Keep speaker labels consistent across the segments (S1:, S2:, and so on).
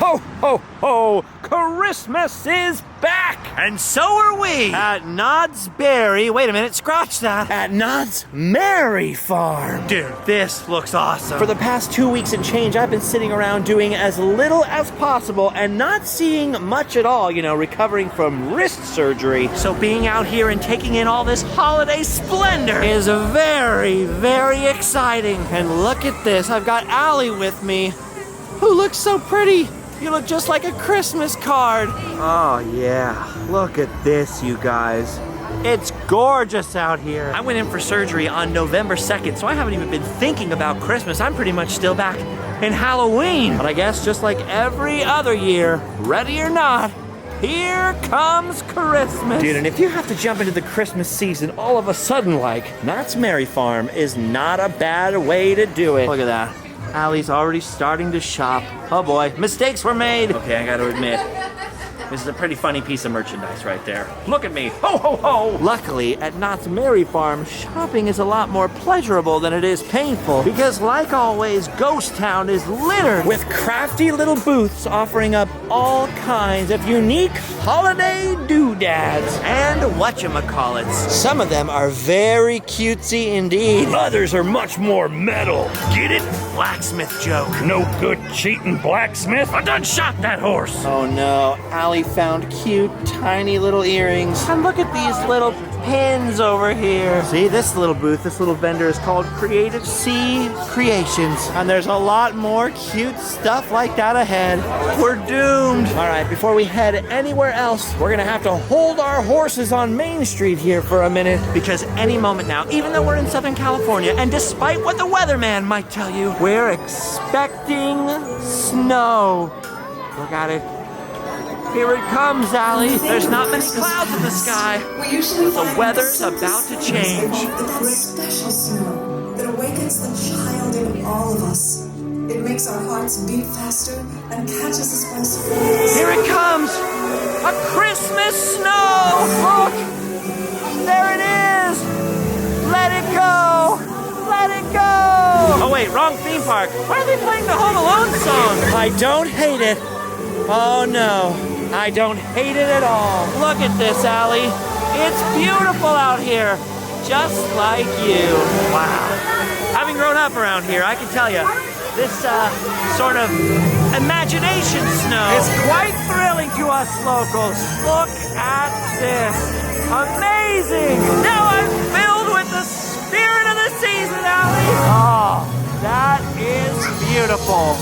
S1: Ho, ho, ho! Christmas is back!
S2: And so are we! At Knott's Berry, wait a minute, scratch that.
S1: At Knott's Merry Farm.
S2: Dude, this looks awesome.
S1: For the past 2 weeks and change, I've been sitting around doing as little as possible and not seeing much at all, recovering from wrist surgery.
S2: So being out here and taking in all this holiday splendor is very, very exciting.
S1: And look at this, I've got Allie with me, who looks so pretty. You look just like a Christmas card.
S2: Oh yeah, look at this, you guys. It's gorgeous out here. I went in for surgery on November 2nd, so I haven't even been thinking about Christmas. I'm pretty much still back in Halloween.
S1: But I guess just like every other year, ready or not, here comes Christmas. Dude, and if you have to jump into the Christmas season all of a sudden like, Knott's Merry Farm is not a bad way to do it.
S2: Look at that. Allie's already starting to shop. Oh boy, mistakes were made. Okay, I gotta admit, this is a pretty funny piece of merchandise right there. Look at me, ho ho ho!
S1: Luckily, at Knott's Merry Farm, shopping is a lot more pleasurable than it is painful.
S2: Because like always, Ghost Town is littered
S1: with crafty little booths offering up all kinds of unique holiday doodads.
S2: And whatchamacallits.
S1: Some of them are very cutesy indeed.
S3: Others are much more metal. Get it?
S2: Blacksmith joke.
S3: No good cheating blacksmith. I done shot that horse.
S1: Oh no, Allie found cute, tiny little earrings.
S2: And look at these little pins over here.
S1: See, this little booth, this little vendor is called Creative Sea Creations. And there's a lot more cute stuff like that ahead.
S2: We're doomed.
S1: All right, before we head anywhere else, we're gonna have to hold our horses on Main Street here for a minute.
S2: Because any moment now, even though we're in Southern California, and despite what the weatherman might tell you, we're expecting snow. Look at it. Here it comes, Allie. There's not many clouds in the sky, but the weather's about to change.
S4: That special snow that awakens the child in all of us. It makes our hearts beat faster and catches us by surprise.
S2: Here it comes! A Christmas snow! Look! There it is! Let it go! Let it go! Oh wait, wrong theme park. Why are they playing the Home Alone song?
S1: I don't hate it. Oh no, I don't hate it at all.
S2: Look at this, Allie. It's beautiful out here, just like you. Wow. Having grown up around here, I can tell you, this sort of imagination snow is quite thrilling to us locals. Look at this. Amazing. Now I'm filled with the spirit of the season, Allie. Oh, that is beautiful.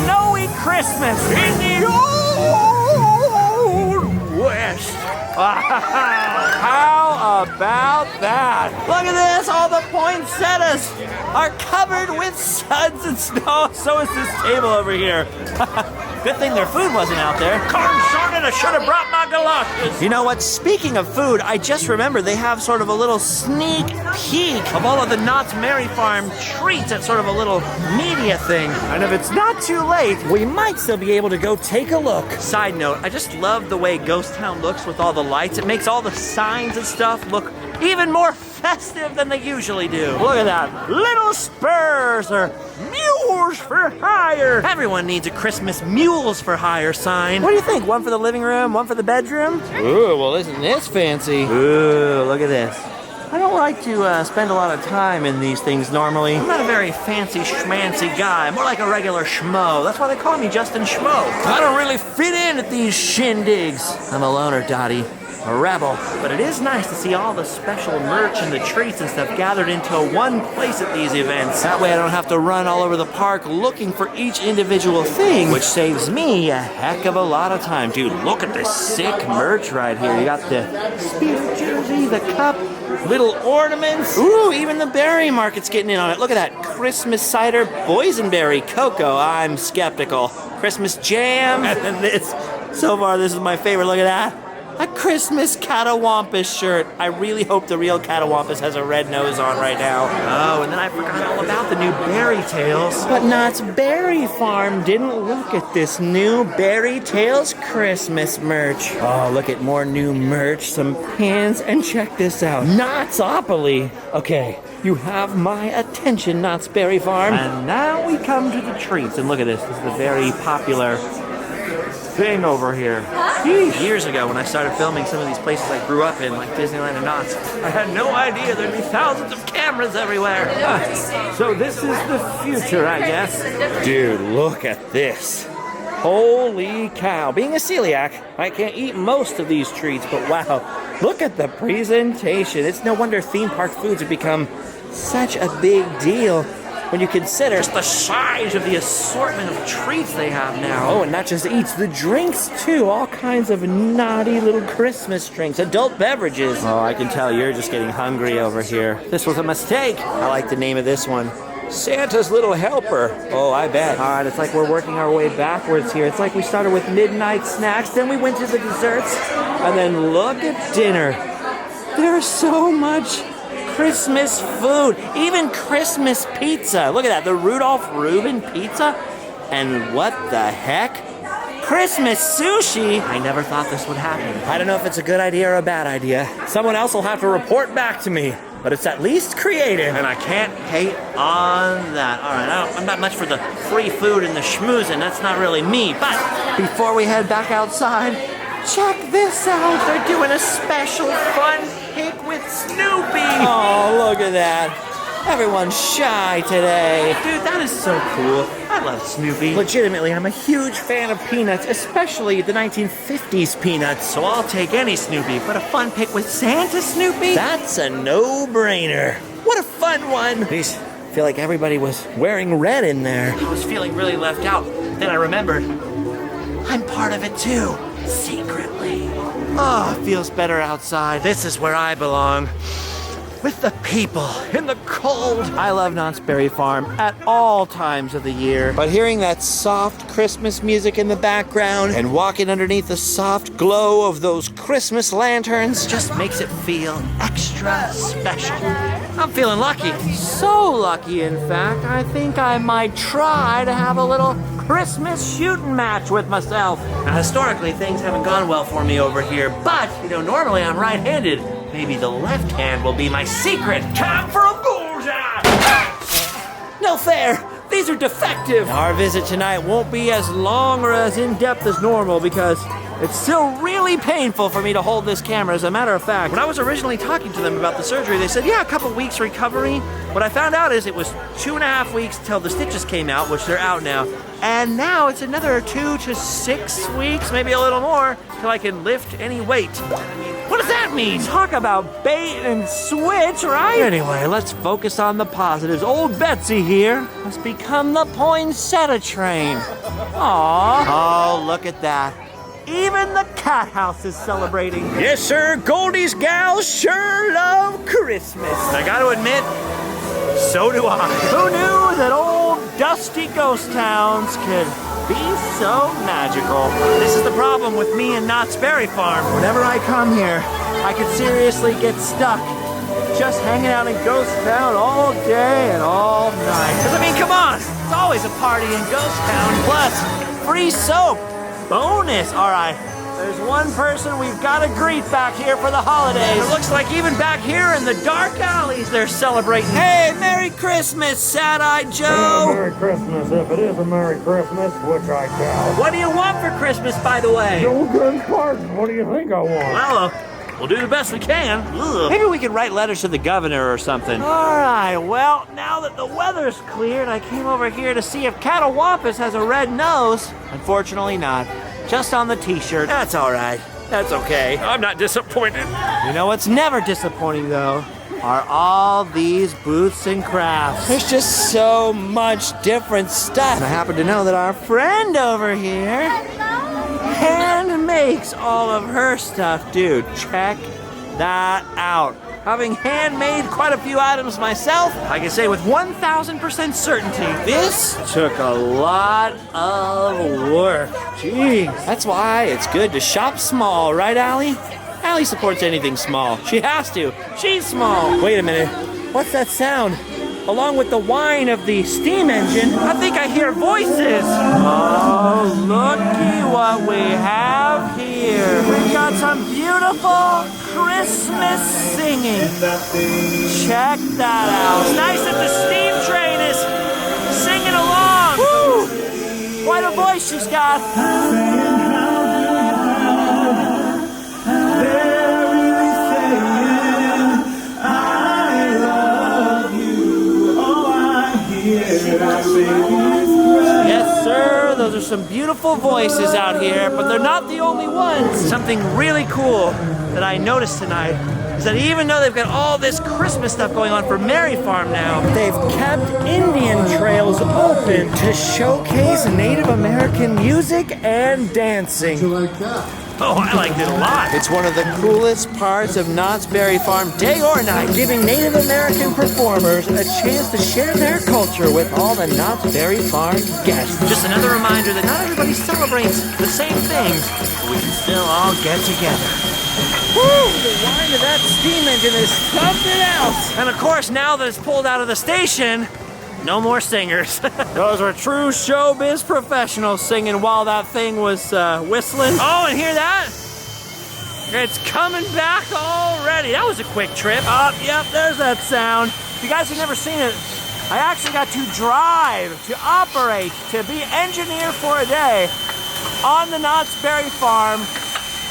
S2: Snowy Christmas in the Old West. How about that? Look at this, all the poinsettias are covered with suds and snow. So is this table over here. Good thing their food wasn't out there.
S3: Darn it, I should have brought my galoshes.
S1: You know what? Speaking of food, I just remembered they have sort of a little sneak peek
S2: Of all of the Knott's Merry Farm treats at sort of a little media thing. And if it's not too late,
S1: we might still be able to go take a look.
S2: Side note, I just love the way Ghost Town looks with all the lights. It makes all the signs and stuff look even more festive than they usually do. Look at that. Little spurs or mules for hire. Everyone needs a Christmas mules for hire sign.
S1: What do you think? One for the living room, one for the bedroom? Ooh, well isn't this fancy?
S2: Ooh, look at this.
S1: I don't like to spend a lot of time in these things normally.
S2: I'm not a very fancy schmancy guy. More like a regular schmo. That's why they call me Justin Schmo.
S1: I don't really fit in at these shindigs. I'm a loner, Dottie. A rebel.
S2: But it is nice to see all the special merch and the treats and stuff gathered into one place at these events.
S1: That way I don't have to run all over the park looking for each individual thing, which saves me a heck of a lot of time. Dude, look at this sick merch right here. You got the spirit jersey, the cup, little ornaments. Ooh, even the berry market's getting in on it. Look at that. Christmas cider boysenberry cocoa. I'm skeptical. Christmas jam. And then this. So far, this is my favorite. Look at that. A Christmas Catawampus shirt. I really hope the real Catawampus has a red nose on right now.
S2: Oh, and then I forgot all about the new Berry Tales.
S1: But Knott's Berry Farm didn't look at this new Berry Tales Christmas merch. Oh, look at more new merch, some pins, and check this out. Knottsopoly. Okay, you have my attention, Knott's Berry Farm.
S2: And now we come to the treats. And look at this. This is the very popular
S1: thing over here. Years ago, when I started filming some of these places I grew up in, like Disneyland and Knott's, I had no idea there'd be thousands of cameras everywhere. So this is the future, I guess. Dude, look at this. Holy cow. Being a celiac, I can't eat most of these treats, but wow, look at the presentation. It's no wonder theme park foods have become such a big deal when you consider just the size of the assortment of treats they have now. Oh, and not just the eats, the drinks too. All kinds of naughty little Christmas drinks, adult beverages. Oh, I can tell you're just getting hungry over here. This was a mistake. I like the name of this one. Santa's Little Helper. Oh, I bet. All right, it's like we're working our way backwards here. It's like we started with midnight snacks, then we went to the desserts, and then look at dinner. There's so much Christmas food, even Christmas pizza. Look at that, the Rudolph Reuben pizza. And what the heck? Christmas sushi? I never thought this would happen. I don't know if it's a good idea or a bad idea. Someone else will have to report back to me. But it's at least creative, and I can't hate on that. All right, I'm not much for the free food and the schmoozing. That's not really me. But before we head back outside, check this out. They're doing a special fun pick with Snoopy. Oh, look at that. Everyone's shy today. Dude, that is so cool. I love Snoopy. Legitimately, I'm a huge fan of Peanuts, especially the 1950s Peanuts. So I'll take any Snoopy, but a fun pick with Santa Snoopy? That's a no-brainer. What a fun one. Jeez, I feel like everybody was wearing red in there. I was feeling really left out. Then I remembered, I'm part of it too, secretly. Oh, it feels better outside. This is where I belong. With the people, in the cold. I love Knott's Berry Farm at all times of the year. But hearing that soft Christmas music in the background and walking underneath the soft glow of those Christmas lanterns just makes it feel extra special. I'm feeling lucky. So lucky, in fact, I think I might try to have a little Christmas shooting match with myself. Now, historically, things haven't gone well for me over here, but, normally I'm right-handed. Maybe the left hand will be my secret. Time for a bullseye! No fair! These are defective! Our visit tonight won't be as long or as in-depth as normal because it's still really painful for me to hold this camera. As a matter of fact, when I was originally talking to them about the surgery, they said, yeah, a couple weeks recovery. What I found out is it was 2.5 weeks till the stitches came out, which they're out now. And now it's another 2 to 6 weeks, maybe a little more, till I can lift any weight. What does that mean? Talk about bait and switch, right? Anyway, let's focus on the positives. Old Betsy here has become the poinsettia train. Aww. Oh, look at that. Even the cat house is celebrating. Yes, sir. Goldie's gals sure love Christmas. I gotta admit, so do I. Who knew that old dusty ghost towns could be so magical? This is the problem with me and Knott's Berry Farm. Whenever I come here, I could seriously get stuck just hanging out in Ghost Town all day and all night. Because, I mean, come on. It's always a party in Ghost Town. Plus, free soap. Bonus. All right. There's one person we've got to greet back here for the holidays. It looks like even back here in the dark alleys, they're celebrating. Hey, Merry Christmas, Sad-Eyed Joe.
S3: Merry Christmas, if it is a Merry Christmas, which I doubt.
S1: What do you want for Christmas, by the way?
S3: No good pardon. What do you think I want?
S1: Well, we'll do the best we can. Ugh. Maybe we could write letters to the governor or something. All right, well, now that the weather's cleared, I came over here to see if Catawampus has a red nose. Unfortunately not. Just on the t-shirt. That's all right. That's okay.
S3: I'm not disappointed.
S1: You know what's never disappointing, though, are all these booths and crafts. There's just so much different stuff. And I happen to know that our friend over here hand makes all of her stuff. Dude, check that out. Having handmade quite a few items myself, I can say with 1,000% certainty, this took a lot of work. Jeez. That's why it's good to shop small, right, Allie? Allie supports anything small. She has to. She's small. Wait a minute. What's that sound? Along with the whine of the steam engine, I think I hear voices. Oh, looky what we have here. We've got some beautiful Christmas singing. Check that out. It's nice that the steam train is singing along. Woo!
S2: Quite a voice she's got. Yes, sir. Those are some beautiful voices out here, but they're not the only ones. Something really cool that I noticed tonight is that even though they've got all this Christmas stuff going on for Merry Farm now, they've kept Indian trails open to showcase Native American music and dancing. Oh, I liked it a lot.
S1: It's one of the coolest parts of Knott's Berry Farm, day or night, giving Native American performers a chance to share their culture with all the Knott's Berry Farm guests.
S2: Just another reminder that not everybody celebrates the same things, but we can still all get together.
S1: Woo! The whine of that steam engine is something else.
S2: And of course, now that it's pulled out of the station, no more singers.
S1: Those were true showbiz professionals singing while that thing was whistling.
S2: Oh, and hear that? It's coming back already. That was a quick trip.
S1: Oh, yep, there's that sound.
S2: If you guys have never seen it, I actually got to drive, to operate, to be engineer for a day on the Knott's Berry Farm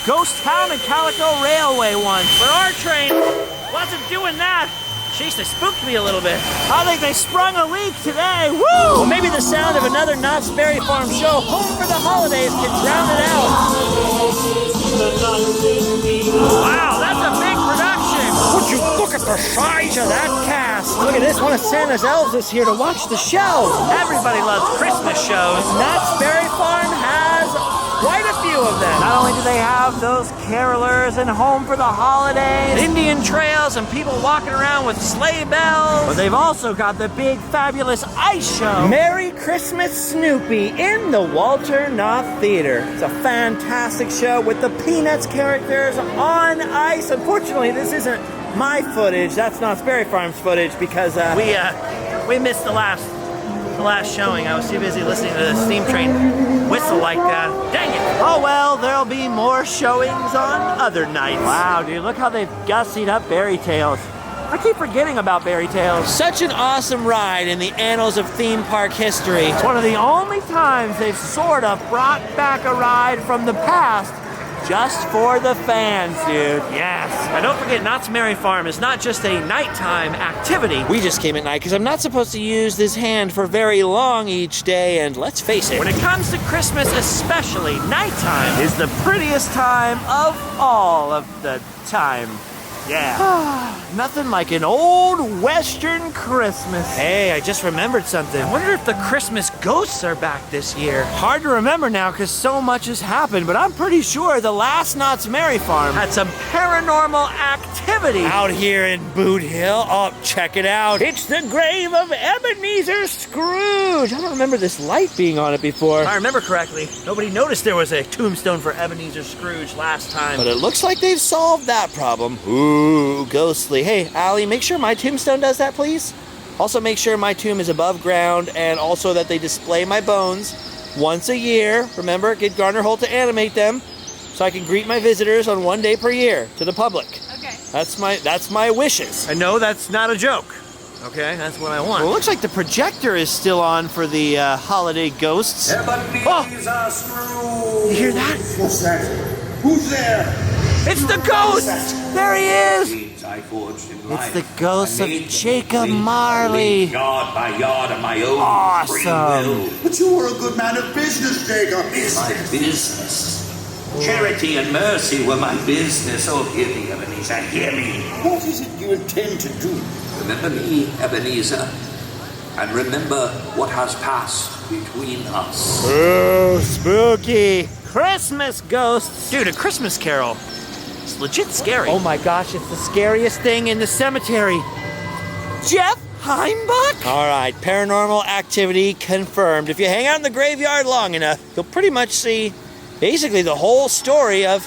S2: Ghost Town and Calico Railway once. But our train wasn't doing that. Jeez, they spooked me a little bit.
S1: I think they sprung a leak today. Woo!
S2: Well, maybe the sound of another Knott's Berry Farm show home for the holidays can drown it out. Wow, that's a big production.
S1: Would you look at the size of that cast? Look at this, one of Santa's elves is here to watch the show.
S2: Everybody loves Christmas shows.
S1: Knott's Berry Farm has quite a few of them.
S2: Not only do they have those carolers and home for the holidays, Indian trails and people walking around with sleigh bells,
S1: but they've also got the big fabulous ice show. Merry Christmas Snoopy in the Walter Knott Theater. It's a fantastic show with the Peanuts characters on ice. Unfortunately, this isn't my footage. That's Knott's Berry Farm's footage because
S2: we missed the last showing. I was too busy listening to the steam train whistle like that. Dang it!
S1: Oh well, there'll be more showings on other nights.
S2: Wow, dude, look how they've gussied up Berry Tales. I keep forgetting about Berry Tales.
S1: Such an awesome ride in the annals of theme park history.
S2: It's one of the only times they've sort of brought back a ride from the past just for the fans, dude. Yes. And don't forget, Knott's Berry Farm is not just a nighttime activity.
S1: We just came at night because I'm not supposed to use this hand for very long each day, and let's face it,
S2: when it comes to Christmas especially, nighttime is the prettiest time of all of the time. Yeah.
S1: Nothing like an old Western Christmas.
S2: Hey, I just remembered something. I wonder if the Christmas ghosts are back this year.
S1: Hard to remember now because so much has happened, but I'm pretty sure the last Knott's Berry Farm
S2: had some paranormal activity
S1: out here in Boot Hill. Oh, check it out. It's the grave of Ebenezer Scrooge. I don't remember this light being on it before.
S2: If I remember correctly, nobody noticed there was a tombstone for Ebenezer Scrooge last time.
S1: But it looks like they've solved that problem. Ooh, ghostly. Hey, Allie, make sure my tombstone does that, please. Also, make sure my tomb is above ground, and also that they display my bones once a year. Remember, get Garner Holt to animate them, so I can greet my visitors on one day per year to the public.
S5: Okay.
S1: That's my wishes.
S2: I know that's not a joke. Okay, that's what I want.
S1: Well, it looks like the projector is still on for the holiday ghosts.
S6: Ebenezer Scrooge.
S1: You hear that?
S6: What's that? Who's there?
S1: It's the ghost! There he is!
S6: It's
S1: the ghost of Jacob Marley.
S6: Yard by yard of my own free
S1: Awesome.
S6: will.
S7: But you were a good man of business, Jacob.
S6: My business. Charity and mercy were my business. Oh, hear me, Ebenezer, hear me.
S7: What is it you intend to do?
S6: Remember me, Ebenezer, and remember what has passed between us.
S1: Oh, spooky. Christmas ghosts.
S2: Dude, a Christmas Carol. It's legit scary.
S1: Oh my gosh, it's the scariest thing in the cemetery. Jeff Heimbach? All right, paranormal activity confirmed. If you hang out in the graveyard long enough, you'll pretty much see basically the whole story of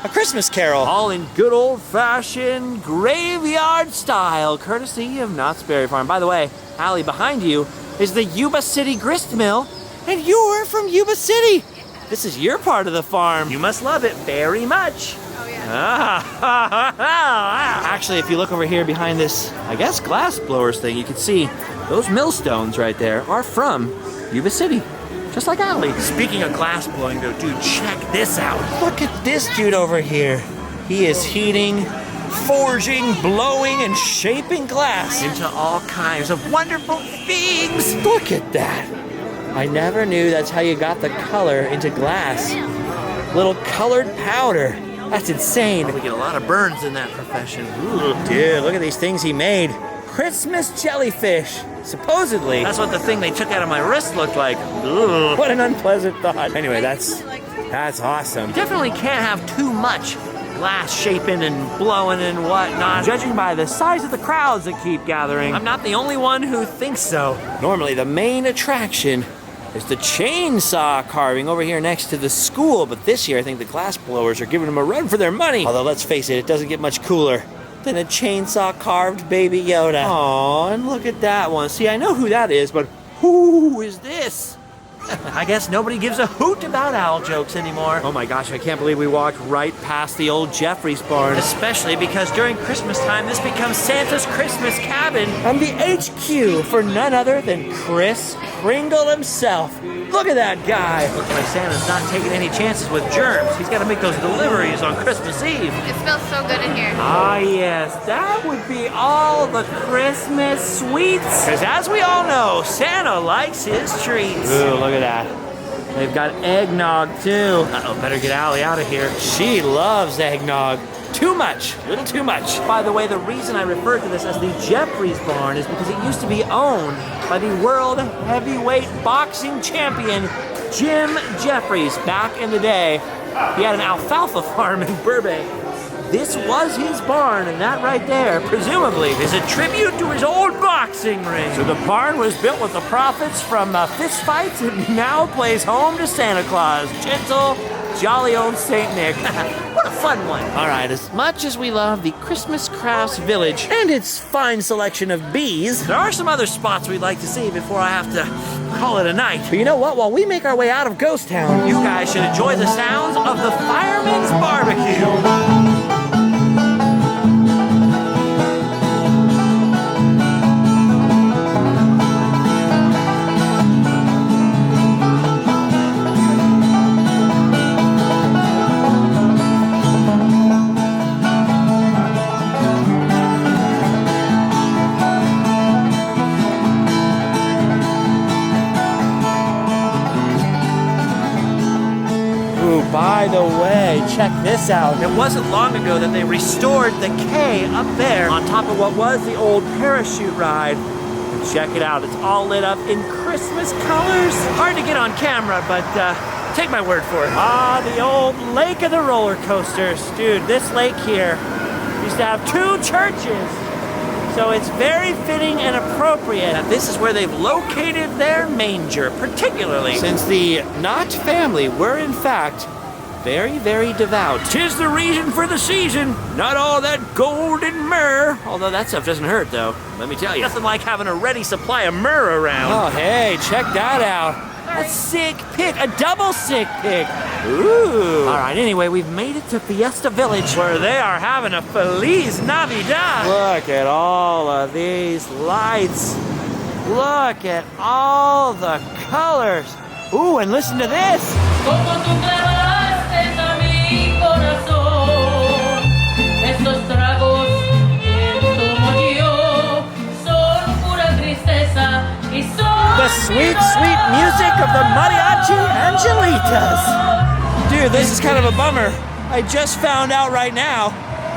S1: A Christmas Carol.
S2: All in good old-fashioned graveyard style, courtesy of Knott's Berry Farm. By the way, Allie, behind you is the Yuba City Gristmill, and you're from Yuba City. This is your part of the farm. You must love it very much.
S5: Oh, yeah.
S2: Actually, if you look over here behind this, I guess, glass blowers thing, you can see those millstones right there are from Yuba City. just like Allie. Speaking of glass blowing though, dude, check this out.
S1: Look at this dude over here. He is heating, forging, blowing, and shaping glass
S2: Into all kinds of wonderful things.
S1: Look at that. I never knew that's how you got the color into glass. Little colored powder. That's insane.
S2: We get a lot of burns in that profession. Ooh.
S1: Dude, look at these things he made. Christmas jellyfish, supposedly.
S2: That's what the thing they took out of my wrist looked like. Ugh.
S1: What an unpleasant thought. Anyway, that's awesome.
S2: Definitely can't have too much glass shaping and blowing and whatnot.
S1: Judging by the size of the crowds that keep gathering,
S2: I'm not the only one who thinks so.
S1: normally the main attraction is the chainsaw carving over here next to the school, but this year I think the glass blowers are giving them a run for their money. Although let's face it, it doesn't get much cooler than a chainsaw carved Baby Yoda. Aw, and look at that one. See, I know who that is, but who is this?
S2: I guess nobody gives a hoot about owl jokes anymore.
S1: Oh my gosh, I can't believe we walked right past the old Jeffries Barn.
S2: Especially because during Christmas time, this becomes Santa's Christmas cabin.
S1: I'm the HQ for none other than Kris Kringle himself. Look at that guy.
S2: Looks like Santa's not taking any chances with germs. He's got to make those deliveries on Christmas Eve.
S5: It smells so good in here.
S1: Ah, yes, that would be all the Christmas sweets.
S2: Because as we all know, Santa likes his treats.
S1: Ooh, look at that. They've got eggnog too.
S2: Uh-oh, better get Allie out of here.
S1: She loves eggnog. Too much, a little too much.
S2: By the way, the reason I refer to this as the Jeffries Barn is because it used to be owned by the world heavyweight boxing champion, Jim Jeffries, back in the day. He had an alfalfa farm in Burbank. This was his barn, and that right there, presumably, is a tribute to his old boxing ring.
S1: So the barn was built with the profits from fist fights and now plays home to Santa Claus. Gentle, jolly old Saint Nick.
S2: What a fun one.
S1: All right, as much as we love the Christmas Crafts Village and its fine selection of bees,
S2: There are some other spots we'd like to see before I have to call it a night.
S1: but you know what? While we make our way out of Ghost Town,
S2: You guys should enjoy the sounds of the Fireman's Barbecue.
S1: by the way, check this out.
S2: It wasn't long ago that they restored the K up there on top of what was the old parachute ride. And check it out, it's all lit up in Christmas colors. Hard to get on camera, but take my word for it.
S1: Ah, the old Lake of the Roller Coasters. Dude, this lake here used to have 2 churches. So it's very fitting and appropriate.
S2: And this is where they've located their manger, particularly.
S1: Since the Knott family were, in fact, very, very devout.
S2: 'Tis the reason for the season, not all that gold and myrrh. Although that stuff doesn't hurt, though. Let me tell you. Nothing like having a ready supply of myrrh around.
S1: Oh, hey, check that out. A sick pick, a double sick pick. Ooh.
S2: All right, anyway, we've made it to Fiesta Village, where they are having a Feliz Navidad.
S1: Look at all of these lights. Look at all the colors. Ooh, and listen to this.
S8: Como tú clavaste a mi corazón, estos tragos que tomo yo son pura tristeza y son
S1: The sweet, sweet music of the Mariachi Angelitas. Dude, this is kind of a bummer. I just found out right now,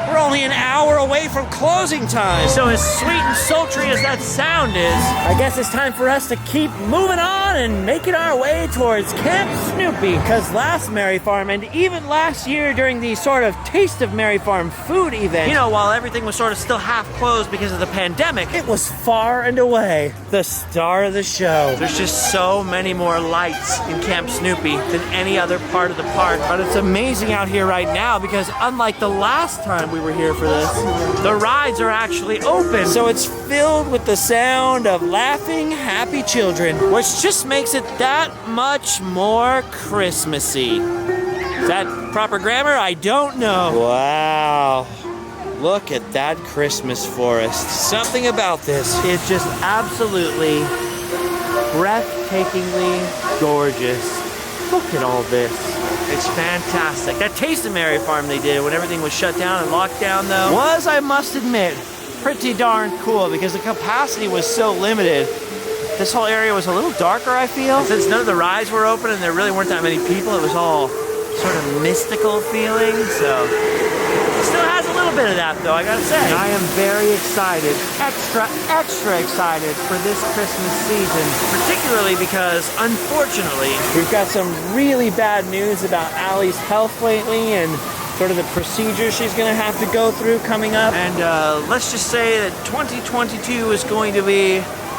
S1: we're only an hour away from closing time.
S2: So as sweet and sultry as that sound is,
S1: I guess it's time for us to keep moving on and making our way towards Camp Snoopy. Because last Merry Farm, and even last year during the sort of Taste of Merry Farm food event,
S2: you know, while everything was sort of still half closed because of the pandemic,
S1: it was far and away the star of the show.
S2: there's just so many more lights in Camp Snoopy than any other part of the park.
S1: But it's amazing out here right now because unlike the last time we were here for this,
S2: The rides are actually open.
S1: so it's filled with the sound of laughing, happy children, which just makes it that much more Christmassy. Is that proper grammar? I don't know. Wow. Look at that Christmas forest. Something about this is just absolutely
S2: breathtakingly gorgeous. Look at all this. It's fantastic. That Taste of Mary Farm they did when everything was shut down and locked down though was, I must admit, pretty darn cool because the capacity was so limited. This whole area was a little darker, I feel. And since none of the rides were open and there really weren't that many people, it was all sort of mystical feeling, so it still has a little bit of that though, I gotta say. And I am very excited, extra excited for this Christmas season, particularly because, unfortunately, we've got some really bad news about Allie's health lately and sort of the procedure she's gonna have to go through coming up. And let's just say that 2022 is going to be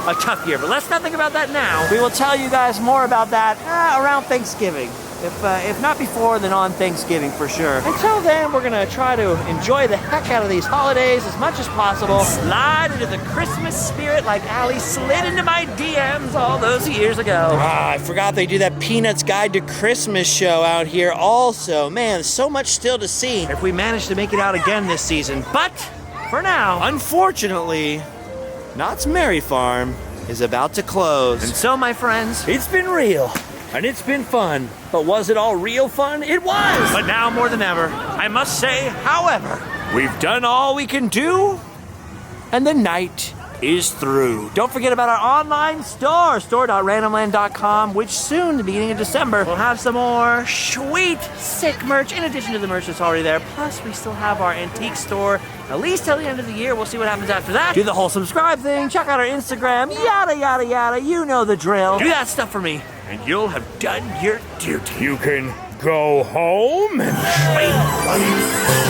S2: a tough year, but let's not think about that now. We will tell you guys more about that around Thanksgiving. If not before, then on Thanksgiving for sure. Until then, we're gonna try to enjoy the heck out of these holidays as much as possible. Slide into the Christmas spirit like Allie slid into my DMs all those years ago. I forgot they do that Peanuts Guide to Christmas show out here also. Man, so much still to see if we manage to make it out again this season. But for now, unfortunately, Knott's Merry Farm is about to close. And so, my friends, it's been real. And it's been fun, but was it all real fun? It was! But now more than ever, I must say, however, we've done all we can do, and the night is through. Don't forget about our online store, store.randomland.com, which soon, the beginning of December, will have some more sweet, sick merch, in addition to the merch that's already there. Plus, we still have our antique store, at least till the end of the year. We'll see what happens after that. Do the whole subscribe thing, check out our Instagram, yada, yada, yada, you know the drill. Do that stuff for me, and you'll have done your duty.
S3: You can go home and sleep.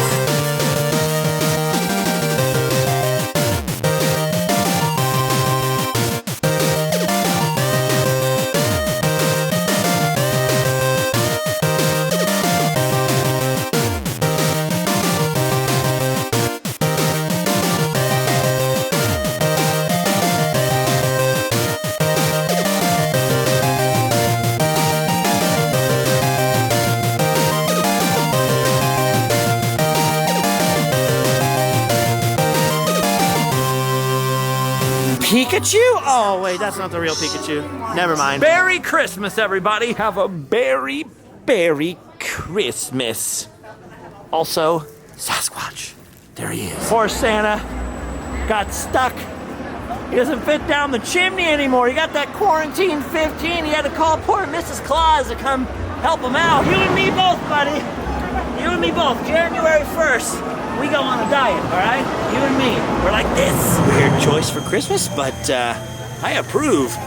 S2: Pikachu? Oh, wait, that's not the real Pikachu. Never mind. Merry Christmas, everybody. Have a very, very Christmas. Also, Sasquatch. There he is. Poor Santa got stuck. He doesn't fit down the chimney anymore. He got that quarantine 15. He had to call poor Mrs. Claus to come help him out. You and me both, buddy. You and me both. January 1st. We go on a diet, all right? You and me. We're like this. Weird choice for Christmas, but I approve.